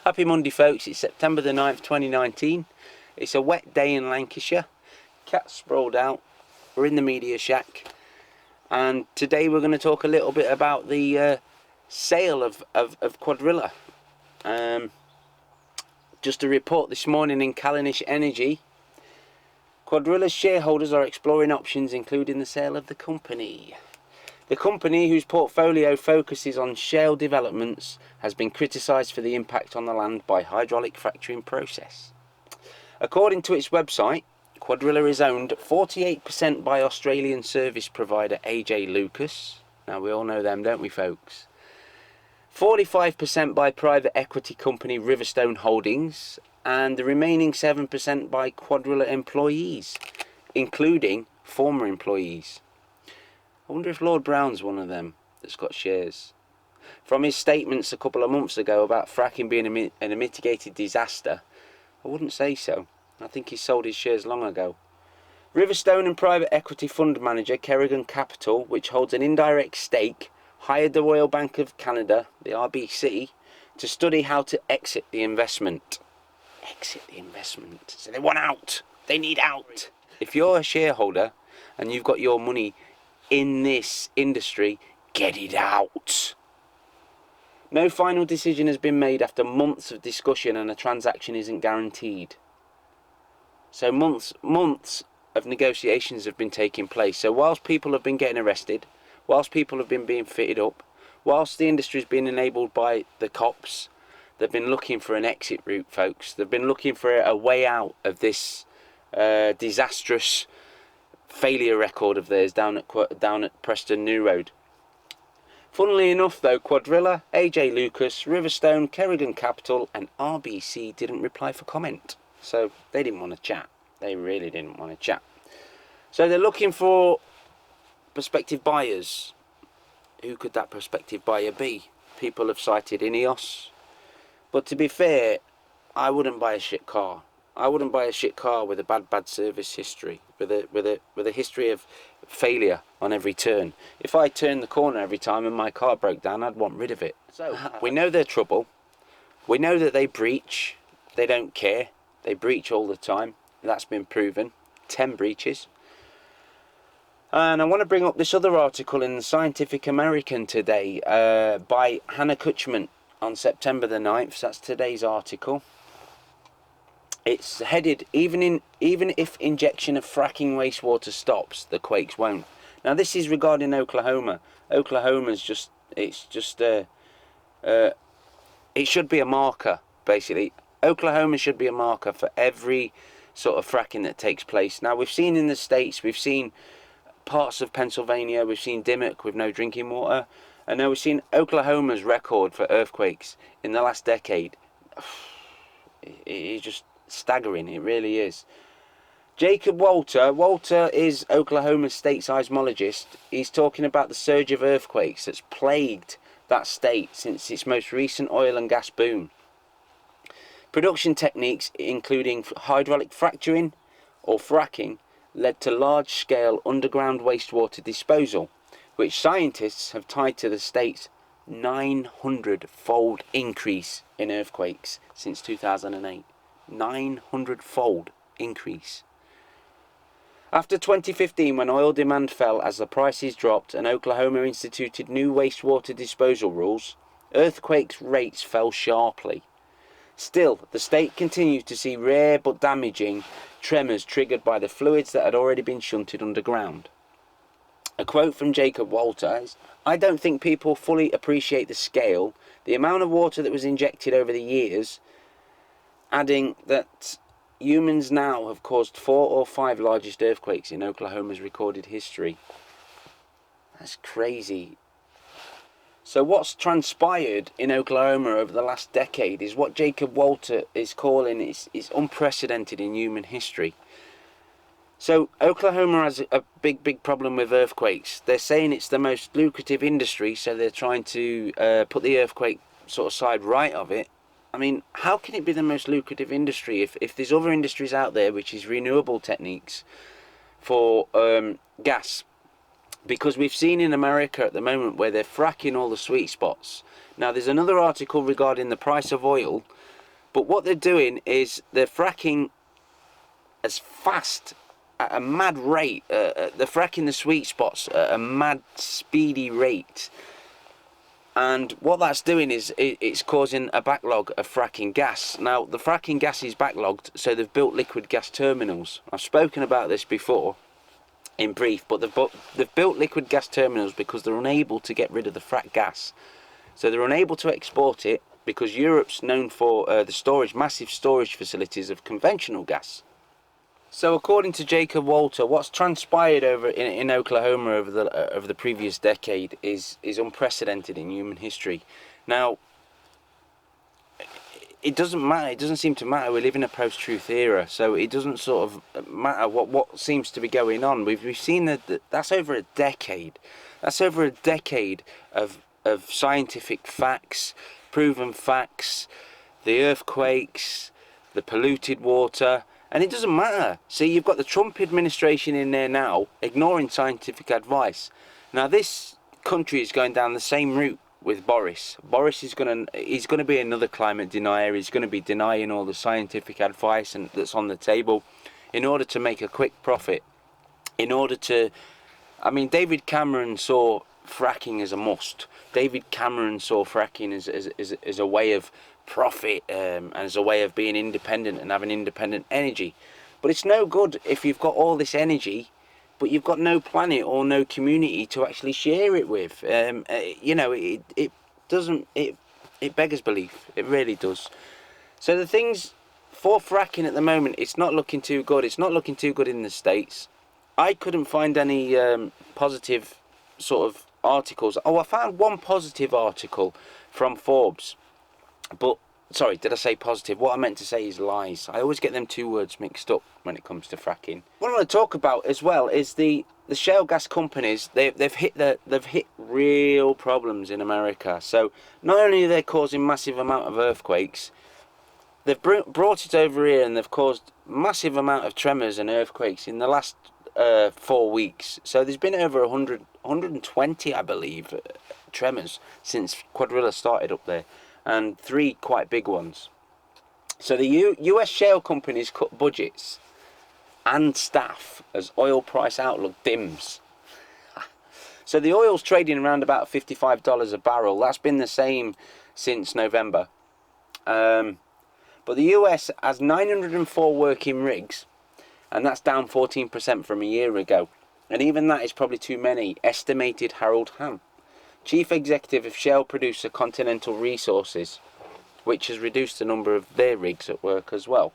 Happy Monday, folks. It's September the 9th, 2019. It's a wet day in Lancashire. Cats sprawled out. We're in the media shack. And today we're going to talk a little bit about the sale of Cuadrilla. Just a report this morning in Callanish Energy. Cuadrilla's shareholders are exploring options, including the sale of the company. The company, whose portfolio focuses on shale developments, has been criticised for the impact on the land by hydraulic fracturing process. According to its website, Cuadrilla is owned 48% by Australian service provider AJ Lucas. Now we all know them, don't we, folks? 45% by private equity company Riverstone Holdings, and the remaining 7% by Cuadrilla employees, including former employees. I wonder if Lord Brown's one of them that's got shares. From his statements a couple of months ago about fracking being a mitigated disaster, I wouldn't say so. I think he sold his shares long ago. Riverstone and private equity fund manager Kerrigan Capital, which holds an indirect stake, hired the Royal Bank of Canada, the RBC, to study how to exit the investment. Exit the investment. So they want out. They need out. If you're a shareholder and you've got your money in this industry, get it out. No final decision has been made after months of discussion, and a transaction isn't guaranteed. So months of negotiations have been taking place. So whilst people have been getting arrested, whilst people have been being fitted up, whilst the industry has been enabled by the cops, they've been looking for an exit route, folks. They've been looking for a way out of this disastrous failure record of theirs down at Preston New Road. Funnily enough though, Cuadrilla, AJ Lucas, Riverstone, Kerrigan Capital and RBC didn't reply for comment. So they didn't want to chat. They really didn't want to chat. So they're looking for prospective buyers. Who could that prospective buyer be? People have cited Ineos. But to be fair, I wouldn't buy a shit car. I wouldn't buy a shit car with a bad service history, with a history of failure on every turn. If I turned the corner every time and my car broke down, I'd want rid of it. So we know their trouble. We know that they breach. They don't care. They breach all the time. That's been proven. 10 breaches. And I want to bring up this other article in the Scientific American today by Hannah Kutchman on September the 9th. That's today's article. It's headed, even if injection of fracking wastewater stops, the Quakes won't. Now this is regarding Oklahoma. Oklahoma's it should be a marker, basically. Oklahoma should be a marker for every sort of fracking that takes place. Now we've seen in the States, we've seen parts of Pennsylvania, we've seen Dimmock with no drinking water, and now we've seen Oklahoma's record for earthquakes in the last decade. It's just staggering, it really is. Jacob Walter is Oklahoma's state seismologist. He's talking about the surge of earthquakes that's plagued that state since its most recent oil and gas boom. Production techniques, including hydraulic fracturing or fracking, led to large-scale underground wastewater disposal, which scientists have tied to the state's 900-fold increase in earthquakes since 2008. 900-fold increase. After 2015, when oil demand fell as the prices dropped and Oklahoma instituted new wastewater disposal rules, earthquakes rates fell sharply. Still, the state continues to see rare but damaging tremors triggered by the fluids that had already been shunted underground. A quote from Jacob Walter is, "I don't think people fully appreciate the scale, the amount of water that was injected over the years," adding that humans now have caused 4 or 5 largest earthquakes in Oklahoma's recorded history. That's crazy. So what's transpired in Oklahoma over the last decade is what Jacob Walter is calling is unprecedented in human history. So Oklahoma has a big problem with earthquakes. They're saying it's the most lucrative industry, so they're trying to put the earthquake sort of side right of it. I mean, how can it be the most lucrative industry if there's other industries out there, which is renewable techniques for gas, because we've seen in America at the moment where they're fracking all the sweet spots. Now there's another article regarding the price of oil, but what they're doing is they're fracking as fast, at a mad rate. They're fracking the sweet spots at a mad speedy rate, and what that's doing is it's causing a backlog of fracking gas. Now the fracking gas is backlogged, so they've built liquid gas terminals. I've spoken about this before in brief, but they've built liquid gas terminals because they're unable to get rid of the fracked gas. So they're unable to export it because Europe's known for the storage, massive storage facilities of conventional gas. So according to Jacob Walter, what's transpired over in Oklahoma over the previous decade is unprecedented in human history. Now, it doesn't matter. It doesn't seem to matter. We live in a post-truth era, so it doesn't sort of matter what seems to be going on. We've seen that's over a decade. That's over a decade of scientific facts, proven facts, the earthquakes, the polluted water, and it doesn't matter. See, you've got the Trump administration in there now, ignoring scientific advice. Now this country is going down the same route with Boris. Boris is he's gonna be another climate denier. He's gonna be denying all the scientific advice that's on the table in order to make a quick profit. In order to, I mean, David Cameron saw fracking as a must. David Cameron saw fracking as a way of profit, and as a way of being independent and having independent energy. But it's no good if you've got all this energy but you've got no planet or no community to actually share it with. You know, it beggars belief. It really does. So the things for fracking at the moment, it's not looking too good. It's not looking too good in the States. I couldn't find any positive sort of articles. Oh, I found one positive article from Forbes, but sorry, did I say positive? What I meant to say is lies. I always get them two words mixed up when it comes to fracking. What I want to talk about as well is the shale gas companies. They've hit real problems in America. So not only are they causing massive amount of earthquakes, they've brought it over here and they've caused massive amount of tremors and earthquakes in the last 4 weeks. So there's been over 120, I believe, tremors since Cuadrilla started up there, and 3 quite big ones. So the US shale companies cut budgets and staff as oil price outlook dims. So the oil's trading around about $55 a barrel. That's been the same since November. But the US has 904 working rigs, and that's down 14% from a year ago. And even that is probably too many, estimated Harold Ham, chief executive of shale producer Continental Resources, which has reduced the number of their rigs at work as well.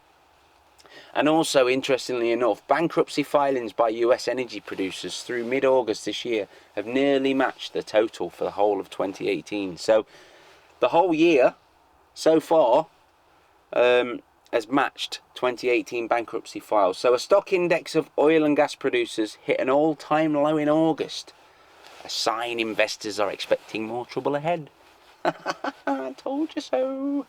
And also, interestingly enough, bankruptcy filings by US energy producers through mid-August this year have nearly matched the total for the whole of 2018. So the whole year so far has matched 2018 bankruptcy files. So a stock index of oil and gas producers hit an all-time low in August, a sign investors are expecting more trouble ahead. I told you so.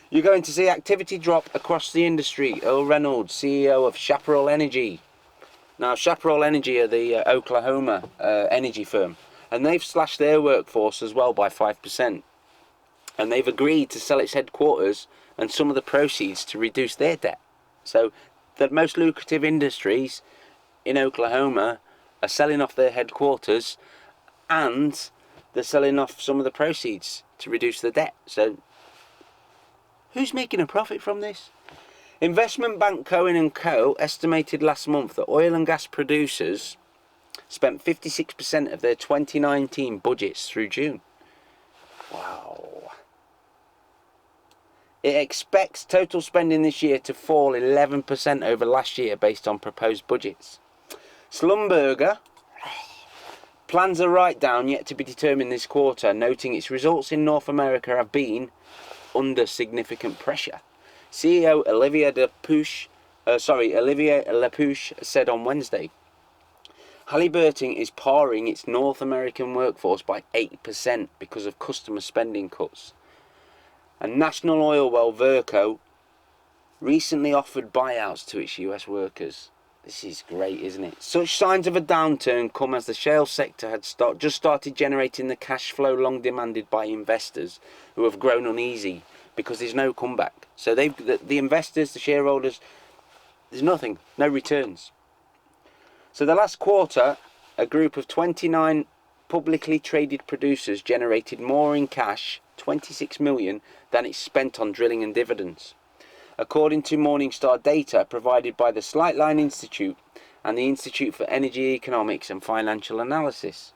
You're going to see activity drop across the industry. Earl Reynolds, CEO of Chaparral Energy. Now, Chaparral Energy are the Oklahoma energy firm, and they've slashed their workforce as well by 5%. And they've agreed to sell its headquarters and some of the proceeds to reduce their debt. So the most lucrative industries in Oklahoma are selling off their headquarters, and they're selling off some of the proceeds to reduce the debt. So who's making a profit from this? Investment bank Cohen & Co. estimated last month that oil and gas producers spent 56% of their 2019 budgets through June. Wow. It expects total spending this year to fall 11% over last year based on proposed budgets. Schlumberger plans a write-down yet to be determined this quarter, noting its results in North America have been under significant pressure. CEO Olivier Lepouche said on Wednesday, Halliburton is paring its North American workforce by 8% because of customer spending cuts. And National Oil well Verco recently offered buyouts to its US workers. This is great, isn't it? Such signs of a downturn come as the shale sector had just started generating the cash flow long demanded by investors who have grown uneasy because there's no comeback. So the investors, the shareholders, there's nothing, no returns. So the last quarter, a group of 29 publicly traded producers generated more in cash, 26 million, than it spent on drilling and dividends, according to Morningstar data provided by the Slightline Institute and the Institute for Energy Economics and Financial Analysis.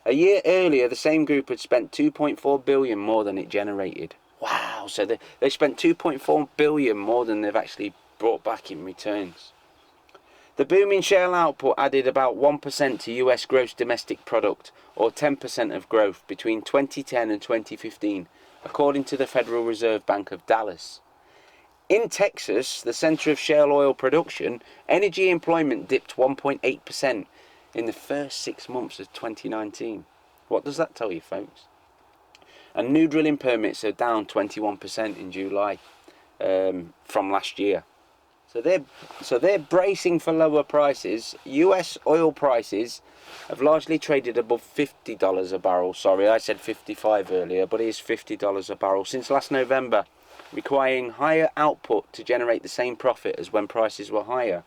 A year earlier, the same group had spent 2.4 billion more than it generated. Wow, so they spent 2.4 billion more than they've actually brought back in returns. The booming shale output added about 1% to US gross domestic product, or 10% of growth, between 2010 and 2015, according to the Federal Reserve Bank of Dallas. In Texas, the center of shale oil production, energy employment dipped 1.8% in the first 6 months of 2019. What does that tell you, folks? And new drilling permits are down 21% in July from last year. So they're bracing for lower prices. US oil prices have largely traded above $50 a barrel. Sorry, I said 55 earlier, but it is $50 a barrel since last November, requiring higher output to generate the same profit as when prices were higher.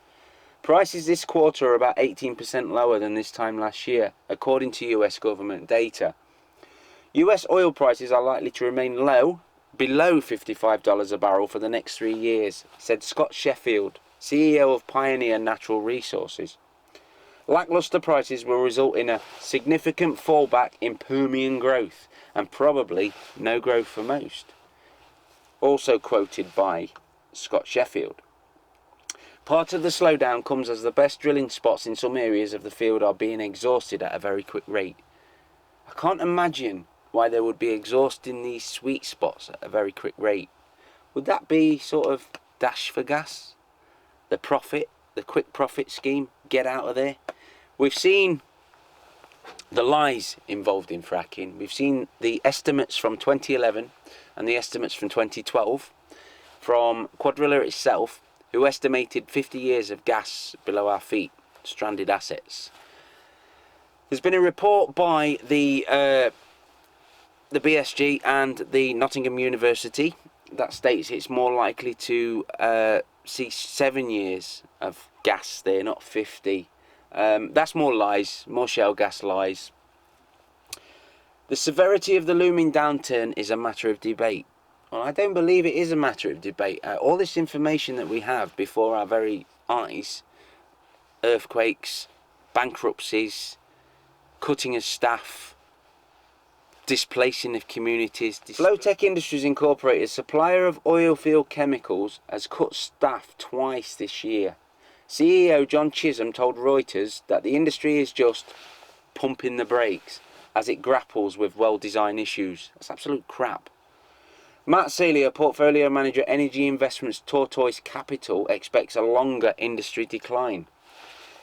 Prices this quarter are about 18% lower than this time last year, according to US government data. US oil prices are likely to remain low, below $55 a barrel for the next 3 years, said Scott Sheffield, CEO of Pioneer Natural Resources. Lackluster prices will result in a significant fallback in Permian growth, and probably no growth for most. Also quoted by Scott Sheffield. Part of the slowdown comes as the best drilling spots in some areas of the field are being exhausted at a very quick rate. I can't imagine why they would be exhausting these sweet spots at a very quick rate. Would that be sort of dash for gas? The profit, the quick profit scheme, get out of there? We've seen the lies involved in fracking. We've seen the estimates from 2011 and the estimates from 2012 from Cuadrilla itself, who estimated 50 years of gas below our feet, stranded assets. There's been a report by the BSG and the Nottingham University that states it's more likely to see 7 years of gas there, not 50. That's more lies, more shale gas lies. The severity of the looming downturn is a matter of debate. Well, I don't believe it is a matter of debate. All this information that we have before our very eyes, earthquakes, bankruptcies, cutting of staff, displacing of communities. Flowtech Industries Incorporated, supplier of oil field chemicals, has cut staff twice this year. CEO John Chisholm told Reuters that the industry is just pumping the brakes as it grapples with well-designed issues. That's absolute crap. Matt Celia, portfolio manager, Energy Investments Tortoise Capital, expects a longer industry decline.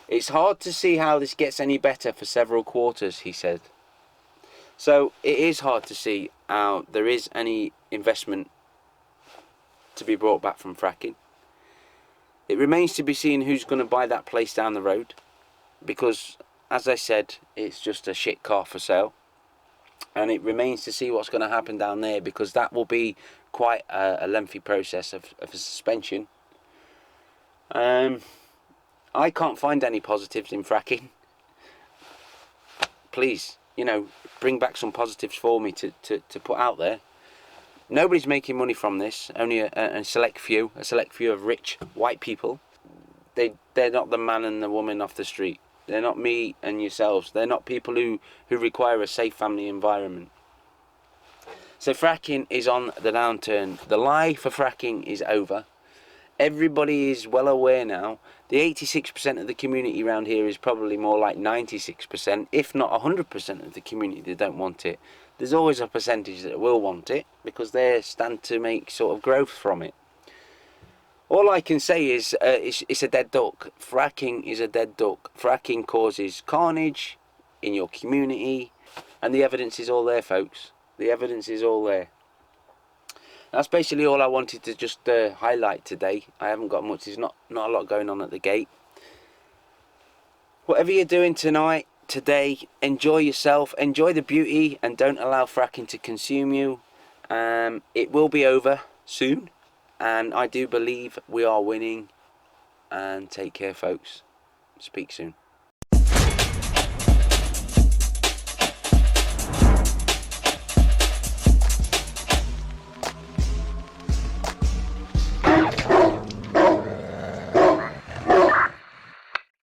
It's hard to see how this gets any better for several quarters, he said. So it is hard to see how there is any investment to be brought back from fracking. It remains to be seen who's going to buy that place down the road, because, as I said, it's just a shit car for sale. And it remains to see what's going to happen down there, because that will be quite a lengthy process of a suspension. I can't find any positives in fracking. Please, bring back some positives for me to put out there. Nobody's making money from this, only a select few of rich white people. They're not the man and the woman off the street. They're not me and yourselves. They're not people who require a safe family environment. So fracking is on the downturn. The lie for fracking is over. Everybody is well aware now. The 86% of the community around here is probably more like 96%, if not 100% of the community that don't want it. There's always a percentage that will want it, because they stand to make sort of growth from it. All I can say is it's a dead duck. Fracking is a dead duck. Fracking causes carnage in your community, and the evidence is all there, folks. The evidence is all there. That's basically all I wanted to just highlight today. I haven't got much. There's not a lot going on at the gate. Whatever you're doing tonight, today, enjoy yourself, enjoy the beauty, and don't allow fracking to consume you. It will be over soon, and I do believe we are winning. And take care, folks. Speak soon.